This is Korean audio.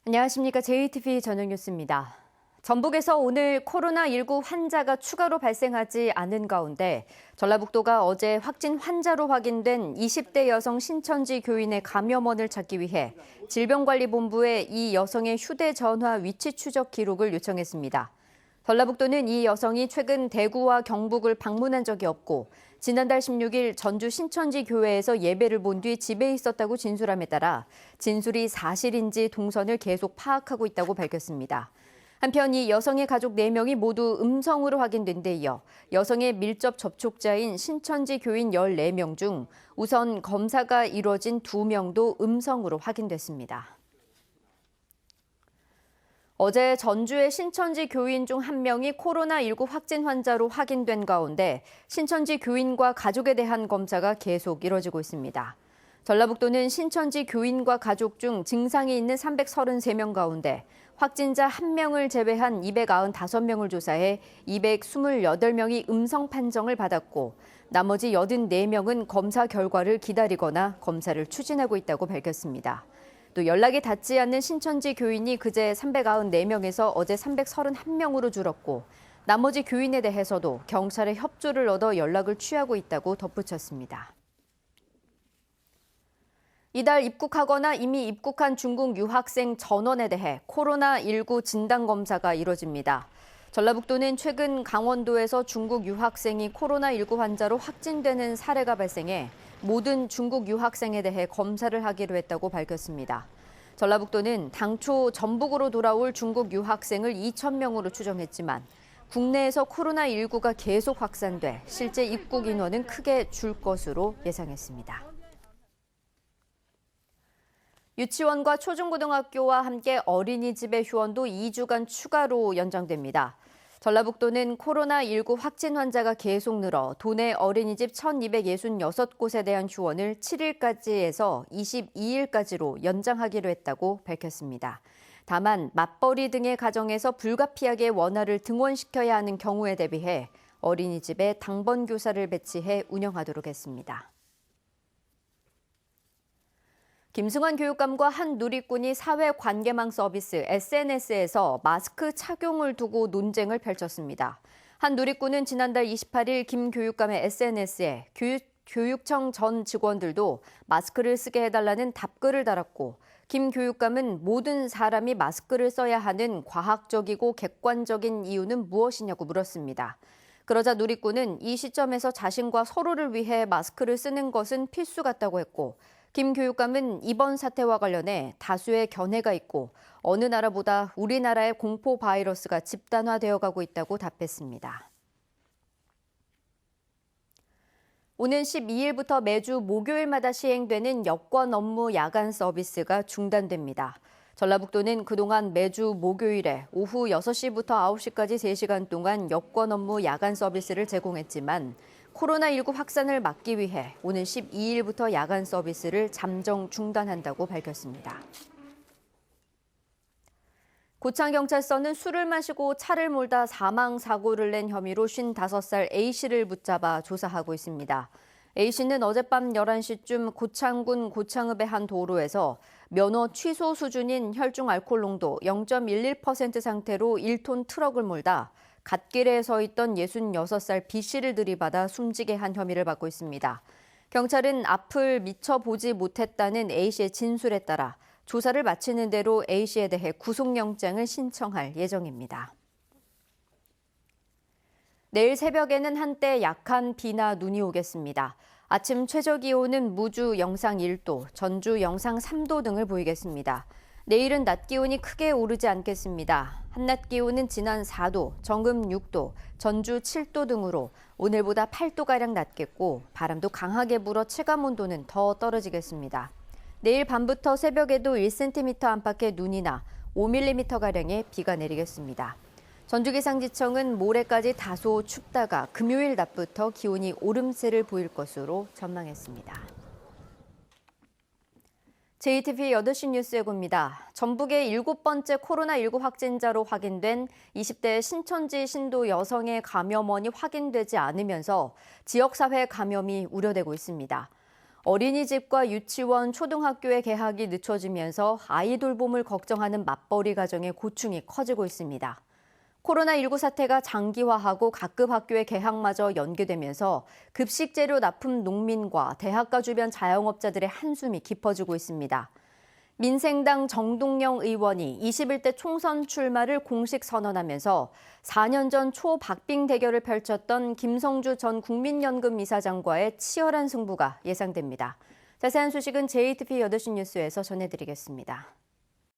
안녕하십니까. JTV 저녁 뉴스입니다. 전북에서 오늘 코로나19 환자가 추가로 발생하지 않은 가운데 전라북도가 어제 확진 환자로 확인된 20대 여성 신천지 교인의 감염원을 찾기 위해 질병관리본부에 이 여성의 휴대전화 위치 추적 기록을 요청했습니다. 전라북도는 이 여성이 최근 대구와 경북을 방문한 적이 없고 지난달 16일 전주 신천지 교회에서 예배를 본 뒤 집에 있었다고 진술함에 따라 진술이 사실인지 동선을 계속 파악하고 있다고 밝혔습니다. 한편 이 여성의 가족 4명이 모두 음성으로 확인된 데 이어 여성의 밀접 접촉자인 신천지 교인 14명 중 우선 검사가 이뤄진 2명도 음성으로 확인됐습니다. 어제 전주의 신천지 교인 중 1명이 코로나19 확진 환자로 확인된 가운데 신천지 교인과 가족에 대한 검사가 계속 이뤄지고 있습니다. 전라북도는 신천지 교인과 가족 중 증상이 있는 333명 가운데 확진자 1명을 제외한 295명을 조사해 228명이 음성 판정을 받았고 나머지 84명은 검사 결과를 기다리거나 검사를 추진하고 있다고 밝혔습니다. 또 연락이 닿지 않는 신천지 교인이 그제 394명에서 어제 331명으로 줄었고 나머지 교인에 대해서도 경찰의 협조를 얻어 연락을 취하고 있다고 덧붙였습니다. 이달 입국하거나 이미 입국한 중국 유학생 전원에 대해 코로나19 진단검사가 이뤄집니다. 전라북도는 최근 강원도에서 중국 유학생이 코로나19 환자로 확진되는 사례가 발생해 모든 중국 유학생에 대해 검사를 하기로 했다고 밝혔습니다. 전라북도는 당초 전북으로 돌아올 중국 유학생을 2,000명으로 추정했지만 국내에서 코로나19가 계속 확산돼 실제 입국 인원은 크게 줄 것으로 예상했습니다. 유치원과 초중고등학교와 함께 어린이집의 휴원도 2주간 추가로 연장됩니다. 전라북도는 코로나19 확진 환자가 계속 늘어 도내 어린이집 1,266곳에 대한 휴원을 7일까지에서 22일까지로 연장하기로 했다고 밝혔습니다. 다만 맞벌이 등의 가정에서 불가피하게 원활을 등원시켜야 하는 경우에 대비해 어린이집에 당번 교사를 배치해 운영하도록 했습니다. 김승환 교육감과 한 누리꾼이 사회관계망 서비스 SNS에서 마스크 착용을 두고 논쟁을 펼쳤습니다. 한 누리꾼은 지난달 28일 김 교육감의 SNS에 교육청 전 직원들도 마스크를 쓰게 해달라는 답글을 달았고 김 교육감은 모든 사람이 마스크를 써야 하는 과학적이고 객관적인 이유는 무엇이냐고 물었습니다. 그러자 누리꾼은 이 시점에서 자신과 서로를 위해 마스크를 쓰는 것은 필수 같다고 했고 김 교육감은 이번 사태와 관련해 다수의 견해가 있고 어느 나라보다 우리나라의 공포 바이러스가 집단화되어 가고 있다고 답했습니다. 오는 12일부터 매주 목요일마다 시행되는 여권 업무 야간 서비스가 중단됩니다. 전라북도는 그동안 매주 목요일에 오후 6시부터 9시까지 3시간 동안 여권 업무 야간 서비스를 제공했지만 코로나19 확산을 막기 위해 오는 12일부터 야간 서비스를 잠정 중단한다고 밝혔습니다. 고창경찰서는 술을 마시고 차를 몰다 사망 사고를 낸 혐의로 55살 A씨를 붙잡아 조사하고 있습니다. A씨는 어젯밤 11시쯤 고창군 고창읍의 한 도로에서 면허 취소 수준인 혈중 알코올 농도 0.11% 상태로 1톤 트럭을 몰다 갓길에 서 있던 66살 B씨를 들이받아 숨지게 한 혐의를 받고 있습니다. 경찰은 앞을 미처 보지 못했다는 A씨의 진술에 따라 조사를 마치는 대로 A씨에 대해 구속영장을 신청할 예정입니다. 내일 새벽에는 한때 약한 비나 눈이 오겠습니다. 아침 최저기온은 무주 영상 1도, 전주 영상 3도 등을 보이겠습니다. 내일은 낮 기온이 크게 오르지 않겠습니다. 한낮 기온은 지난 4도, 정금 6도, 전주 7도 등으로 오늘보다 8도가량 낮겠고 바람도 강하게 불어 체감온도는 더 떨어지겠습니다. 내일 밤부터 새벽에도 1cm 안팎의 눈이나 5mm가량의 비가 내리겠습니다. 전주기상지청은 모레까지 다소 춥다가 금요일 낮부터 기온이 오름세를 보일 것으로 전망했습니다. JTV 8시 뉴스 예고입니다. 전북의 7번째 코로나19 확진자로 확인된 20대 신천지 신도 여성의 감염원이 확인되지 않으면서 지역사회 감염이 우려되고 있습니다. 어린이집과 유치원, 초등학교의 개학이 늦춰지면서 아이 돌봄을 걱정하는 맞벌이 가정의 고충이 커지고 있습니다. 코로나19 사태가 장기화하고 각급 학교의 개학마저 연기되면서 급식 재료 납품 농민과 대학가 주변 자영업자들의 한숨이 깊어지고 있습니다. 민생당 정동영 의원이 21대 총선 출마를 공식 선언하면서 4년 전 초박빙 대결을 펼쳤던 김성주 전 국민연금 이사장과의 치열한 승부가 예상됩니다. 자세한 소식은 JTBC 8시 뉴스에서 전해드리겠습니다.